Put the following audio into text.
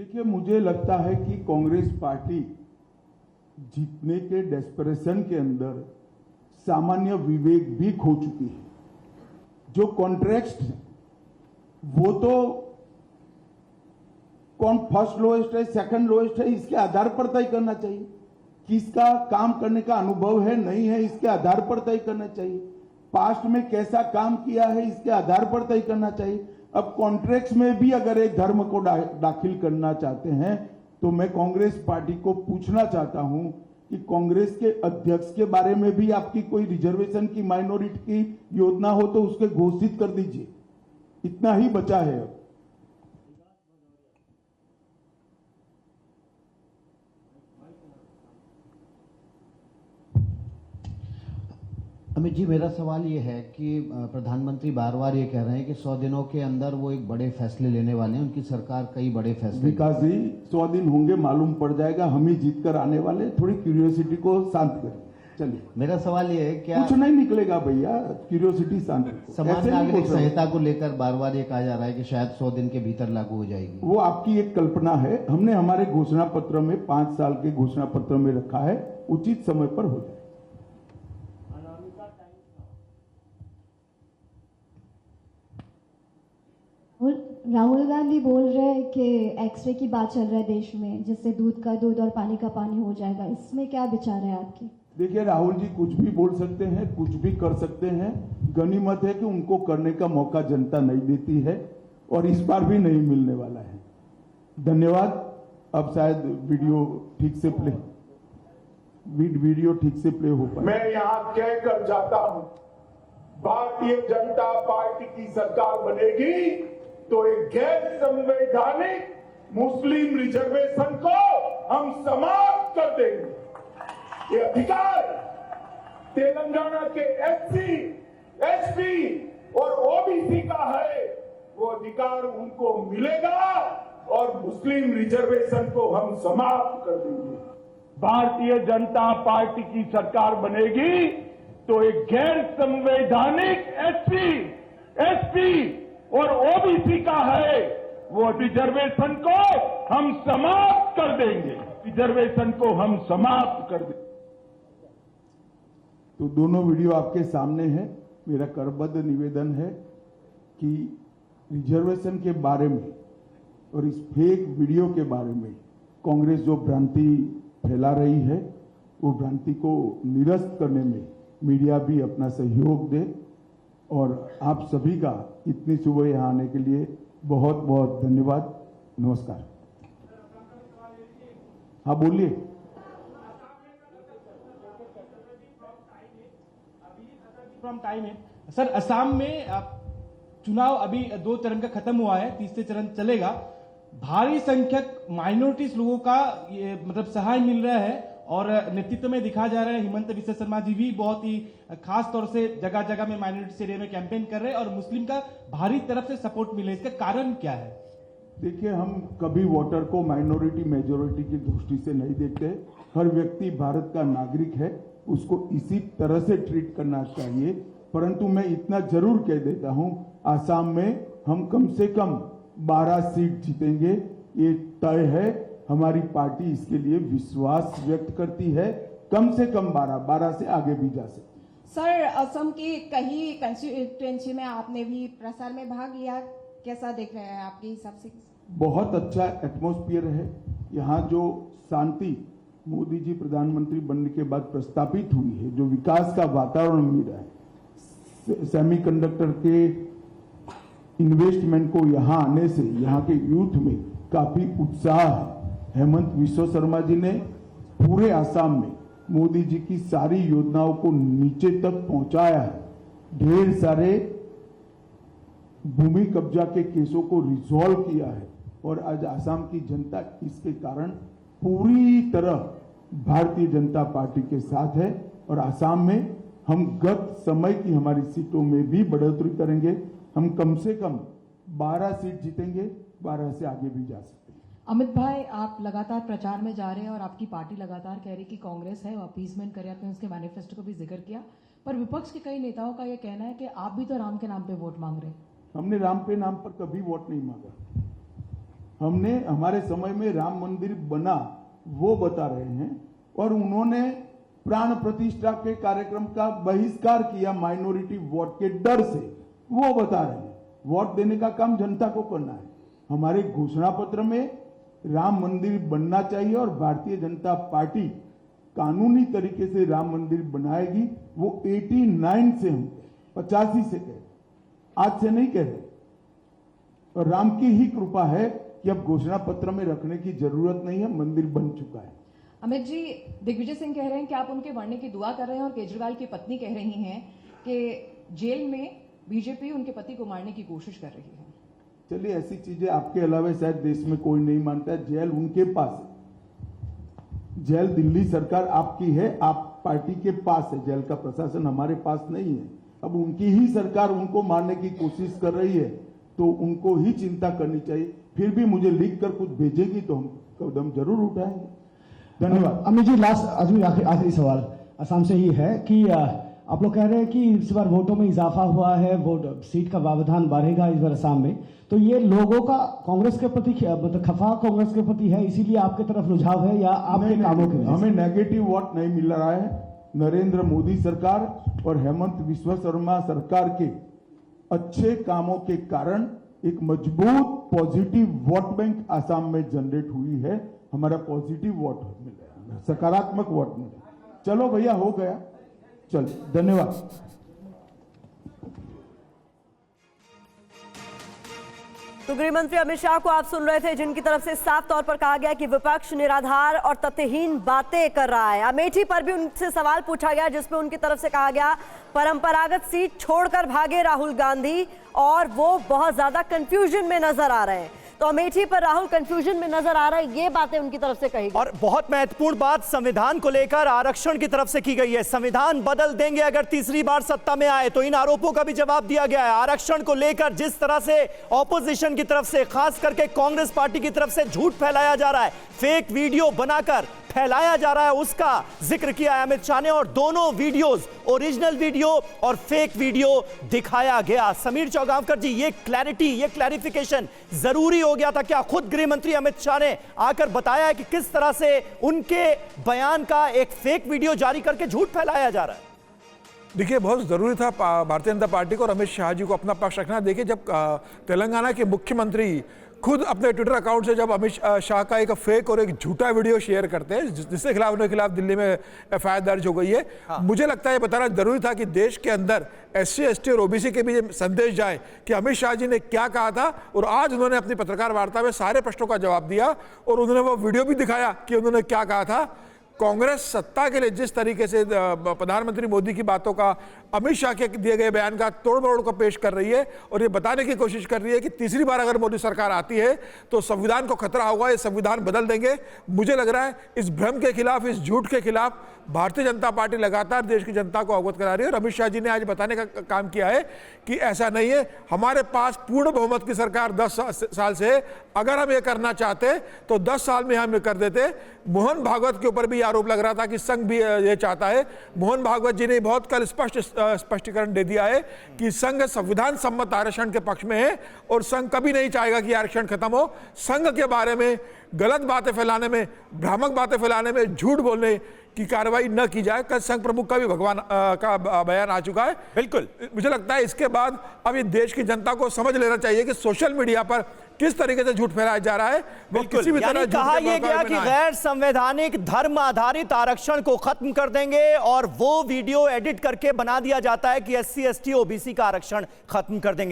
देखिए, मुझे लगता है कि कांग्रेस पार्टी जीतने के डेस्परेशन के अंदर सामान्य विवेक भी खो चुकी है। जो कॉन्ट्रैक्ट है वो तो कौन फर्स्ट लोएस्ट है, सेकंड लोएस्ट है, इसके आधार पर तय करना चाहिए। किसका काम करने का अनुभव है, नहीं है, इसके आधार पर तय करना चाहिए। पास्ट में कैसा काम किया है, इसके आधार पर तय करना चाहिए। अब कॉन्ट्रैक्ट्स में भी अगर एक धर्म को दाखिल करना चाहते हैं तो मैं कांग्रेस पार्टी को पूछना चाहता हूं कि कांग्रेस के अध्यक्ष के बारे में भी आपकी कोई रिजर्वेशन की, माइनॉरिटी की योजना हो तो उसके घोषित कर दीजिए। इतना ही बचा है अब। अमित जी, मेरा सवाल ये है कि प्रधानमंत्री बार बार ये कह रहे हैं कि 100 दिनों के अंदर वो एक बड़े फैसले लेने वाले हैं। उनकी सरकार कई बड़े फैसले। विकास जी, 100 दिन होंगे, मालूम पड़ जाएगा। हम ही जीत कर आने वाले। थोड़ी क्यूरियोसिटी को शांत करें। चलिए, मेरा सवाल ये है, क्या कुछ नहीं निकलेगा भैया, क्यूरियोसिटी शांत। समान नागरिक संहिता को लेकर बार बार ये कहा जा रहा है कि शायद 100 दिन के भीतर लागू हो जाएगी। वो आपकी एक कल्पना है। हमने हमारे घोषणा पत्र में 5 साल के घोषणा पत्र में रखा है, उचित समय पर हो जाए। राहुल गांधी बोल रहे हैं कि एक्सरे की बात चल रहा है देश में, जिससे दूध का दूध और पानी का पानी हो जाएगा। इसमें क्या विचार है आपकी? देखिए, राहुल जी कुछ भी बोल सकते हैं, कुछ भी कर सकते हैं। गनीमत है कि उनको करने का मौका जनता नहीं देती है और इस बार भी नहीं मिलने वाला है। धन्यवाद। अब शायद वीडियो ठीक से प्ले हो पाए। मैं यहां कहकर जाता हूं, भारतीय जनता पार्टी की सरकार बनेगी तो एक गैर संवैधानिक मुस्लिम रिजर्वेशन को हम समाप्त कर देंगे। ये अधिकार तेलंगाना के एससी, एसटी और ओबीसी का है, वो अधिकार उनको मिलेगा और मुस्लिम रिजर्वेशन को हम समाप्त कर देंगे। भारतीय जनता पार्टी की सरकार बनेगी तो एक गैर संवैधानिक एससी, एसटी और ओबीसी का है, वो रिजर्वेशन को हम समाप्त कर देंगे। रिजर्वेशन को हम समाप्त कर देंगे। तो दोनों वीडियो आपके सामने है। मेरा करबद्ध निवेदन है कि रिजर्वेशन के बारे में और इस फेक वीडियो के बारे में कांग्रेस जो भ्रांति फैला रही है, वो भ्रांति को निरस्त करने में मीडिया भी अपना सहयोग दे। और आप सभी का इतनी सुबह यहाँ आने के लिए बहुत बहुत धन्यवाद। नमस्कार। हाँ, बोलिए। फ्रॉम टाइम है सर। असम में चुनाव अभी 2 चरण का खत्म हुआ है, तीसरे चरण चलेगा। भारी संख्यक माइनॉरिटीज लोगों का ये मतलब सहाय मिल रहा है और नेतृत्व में दिखा जा रहा है। हिमंत विश्व शर्मा जी भी बहुत ही खास तौर से जगह जगह में माइनॉरिटी एरिया में कैंपेन कर रहे हैं और मुस्लिम का भारी तरफ से सपोर्ट मिले। इसका कारण क्या है? देखिए, हम कभी वोटर को माइनॉरिटी मेजोरिटी की दृष्टि से नहीं देखते। हर व्यक्ति भारत का नागरिक है, उसको इसी तरह से ट्रीट करना चाहिए। परंतु मैं इतना जरूर कह देता हूं, आसाम में हम कम से कम 12 सीट जीतेंगे, ये तय है। हमारी पार्टी इसके लिए विश्वास व्यक्त करती है। कम से कम 12 से आगे भी जा सकते। सर, असम की कई कंस्टिट्यूएंसी में आपने भी प्रसार में भाग लिया, कैसा देख रहे हैं आपके हिसाब से? बहुत अच्छा एटमॉस्फेयर है यहाँ। जो शांति मोदी जी प्रधानमंत्री बनने के बाद प्रस्तापित हुई है, जो विकास का वातावरण मिल रहा है, सेमीकंडक्टर के इन्वेस्टमेंट को यहाँ आने से यहाँ के यूथ में काफी उत्साह है। हेमंत विश्व शर्मा जी ने पूरे आसाम में मोदी जी की सारी योजनाओं को नीचे तक पहुंचाया है। ढेर सारे भूमि कब्जा के केसों को रिजॉल्व किया है और आज आसाम की जनता इसके कारण पूरी तरह भारतीय जनता पार्टी के साथ है। और आसाम में हम गत समय की हमारी सीटों में भी बढ़ोतरी करेंगे। हम कम से कम 12 सीट जीतेंगे, 12 से आगे भी जा सकते हैं। अमित भाई, आप लगातार प्रचार में जा रहे हैं और आपकी पार्टी लगातार कह रही कि कांग्रेस है, अपीसमेंट करे। आपने उसके मैनिफेस्टो को भी जिक्र किया, पर विपक्ष के कई नेताओं का यह कहना है कि आप भी तो राम के नाम पे वोट मांग रहे हैं। हमने राम पे नाम पर कभी वोट नहीं मांगा। हमने हमारे समय में राम मंदिर बना वो बता रहे हैं, और उन्होंने प्राण प्रतिष्ठा के कार्यक्रम का बहिष्कार किया माइनॉरिटी वोट के डर से, वो बता रहे हैं। वोट देने का काम जनता को करना है। हमारे घोषणा पत्र में राम मंदिर बनना चाहिए और भारतीय जनता पार्टी कानूनी तरीके से राम मंदिर बनाएगी। वो 89 से हम 85 से कह, आज से नहीं कह रहे। और राम की ही कृपा है कि अब घोषणा पत्र में रखने की जरूरत नहीं है, मंदिर बन चुका है। अमित जी, दिग्विजय सिंह कह रहे हैं कि आप उनके मरने की दुआ कर रहे हैं और केजरीवाल की पत्नी कह रही हैं कि जेल में बीजेपी उनके पति को मारने की कोशिश कर रही है। चलिए, ऐसी चीजें आपके अलावा शायद देश में कोई नहीं मानता है। जेल उनके पास है, जेल दिल्ली सरकार आपकी है, आप पार्टी के पास है, जेल का प्रशासन हमारे पास नहीं है। अब उनकी ही सरकार उनको मारने की कोशिश कर रही है तो उनको ही चिंता करनी चाहिए। फिर भी मुझे लिख कर कुछ भेजेगी तो हम कदम जरूर उठाएंगे। धन्यवाद। अमित जी, लास्ट आखिरी सवाल असम से ही है कि आप लोग कह रहे हैं कि इस बार वोटों में इजाफा हुआ है, वोट सीट का व्यवधान बढ़ेगा इस बार असम में, तो ये लोगों का कांग्रेस के प्रति मतलब खफा कांग्रेस के प्रति है, इसीलिए आपके तरफ रुझाव है या आपके कामों की वजह से? हमें नेगेटिव वोट नहीं मिल रहा है। नरेंद्र मोदी सरकार और हेमंत बिस्वा शर्मा सरकार के अच्छे कामों के कारण एक मजबूत पॉजिटिव वोट बैंक आसाम में जनरेट हुई है। हमारा पॉजिटिव वोट मिल रहा है, सकारात्मक वोट मिल रहा है। चलो भैया, हो गया, चलो, धन्यवाद। तो गृह मंत्री अमित शाह को आप सुन रहे थे, जिनकी तरफ से साफ तौर पर कहा गया कि विपक्ष निराधार और तथ्यहीन बातें कर रहा है। अमेठी पर भी उनसे सवाल पूछा गया जिसमें उनकी तरफ से कहा गया परंपरागत सीट छोड़कर भागे राहुल गांधी और वो बहुत ज्यादा कंफ्यूजन में नजर आ रहे हैं। तो अमेठी पर राहुल कंफ्यूजन में नजर आ रहा है, ये बातें उनकी तरफ से कही गई। और बहुत महत्वपूर्ण बात संविधान को लेकर आरक्षण की तरफ से की गई है। संविधान बदल देंगे अगर तीसरी बार सत्ता में आए, तो इन आरोपों का भी जवाब दिया गया है। आरक्षण को लेकर जिस तरह से ऑपोजिशन की तरफ से, खास करके कांग्रेस पार्टी की तरफ से झूठ फैलाया जा रहा है, फेक वीडियो बनाकर फैलाया जा रहा है, उसका जिक्र किया है अमित शाह ने। और दोनों वीडियोस, ओरिजिनल वीडियो और फेक वीडियो दिखाया गया। समीर चौगांवकर जी, ये क्लैरिटी, ये क्लैरिफिकेशन जरूरी हो गया था क्या? खुद गृह मंत्री अमित शाह ने आकर बताया है कि किस तरह से उनके बयान का एक फेक वीडियो जारी करके झूठ फैलाया जा रहा है। देखिए, बहुत ज़रूरी था भारतीय जनता पार्टी को और अमित शाह जी को अपना पक्ष रखना। देखिए, जब तेलंगाना के मुख्यमंत्री खुद अपने ट्विटर अकाउंट से जब अमित शाह का एक फेक और एक झूठा वीडियो शेयर करते हैं, जिसके खिलाफ उनके खिलाफ दिल्ली में एफआईआर दर्ज हो गई है। मुझे लगता है ये बताना जरूरी था कि देश के अंदर SC, ST और OBC के भी ये संदेश जाए कि अमित शाह जी ने क्या कहा था। और आज उन्होंने अपनी पत्रकार वार्ता में सारे प्रश्नों का जवाब दिया और उन्होंने वो वीडियो भी दिखाया कि उन्होंने क्या कहा था। कांग्रेस सत्ता के लिए जिस तरीके से प्रधानमंत्री मोदी की बातों का, अमित शाह के दिए गए बयान का तोड़ मरोड़ को पेश कर रही है और ये बताने की कोशिश कर रही है कि तीसरी बार अगर मोदी सरकार आती है तो संविधान को खतरा होगा, ये संविधान बदल देंगे। मुझे लग रहा है इस भ्रम के खिलाफ, इस झूठ के खिलाफ भारतीय जनता पार्टी लगातार देश की जनता को अवगत करा रही है। और अमित शाह जी ने आज बताने का काम किया है कि ऐसा नहीं है, हमारे पास पूर्ण बहुमत की सरकार 10 साल से, अगर हम ये करना चाहते तो 10 साल में हम ये कर देते। मोहन भागवत के ऊपर भी आरोप लग रहा था कि संघ भी ये चाहता है। मोहन भागवत जी ने बहुत कल स्पष्टीकरण दे दिया है कि संघ संविधान सम्मत आरक्षण के पक्ष में है और संघ कभी नहीं चाहेगा कि आरक्षण खत्म हो। संघ के बारे में गलत बातें फैलाने में, भ्रामक बातें फैलाने में, झूठ बोलने की कार्रवाई न की जाए। कल संघ प्रमुख का भी का बयान आ चुका है। बिल्कुल, मुझे लगता है इसके बाद अब ये देश की जनता को समझ लेना चाहिए कि सोशल मीडिया पर किस तरीके से झूठ फैलाया जा रहा है। वो किसी भी तरह कहा यह गया कि गैर संवैधानिक धर्म आधारित आरक्षण को खत्म कर देंगे और वो वीडियो एडिट करके बना दिया जाता है कि SC, ST, OBC का आरक्षण खत्म कर देंगे।